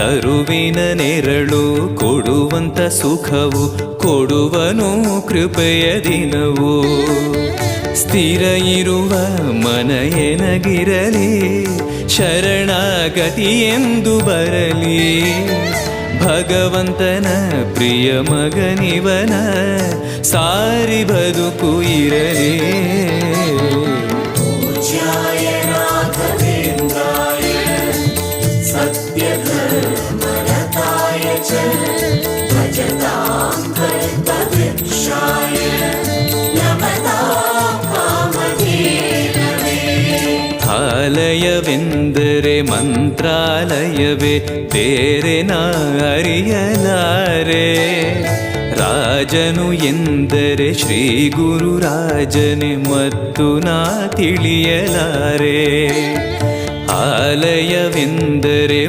ತರುವಿನ ನೆರಳು ಕೊಡುವಂತ ಸುಖವು ಕೊಡುವನು ಕೃಪೆಯ ದಿನವು. ಸ್ಥಿರ ಇರುವ ಮನ ಎನಗಿರಲಿ ಶರಣಾಗತಿ ಎಂದು ಬರಲಿ. ಭಗವಂತನ ಪ್ರಿಯ ಮಗನಿವನ ಸಾರಿ ಬದುಕು ಇರಲಿ. ಆಲಯವೆಂದರೆ ಮಂತ್ರಾಲಯವೇ ಬೇರೆ ನಾ ಅರಿಯಲಾರೆ. ರಾಜನು ಎಂದರೆ ಶ್ರೀ ಗುರುರಾಜನೇ ಮತ್ತು ನಾ ತಿಳಿಯಲಾರೆ. ಆಲಯವೆಂದರೆ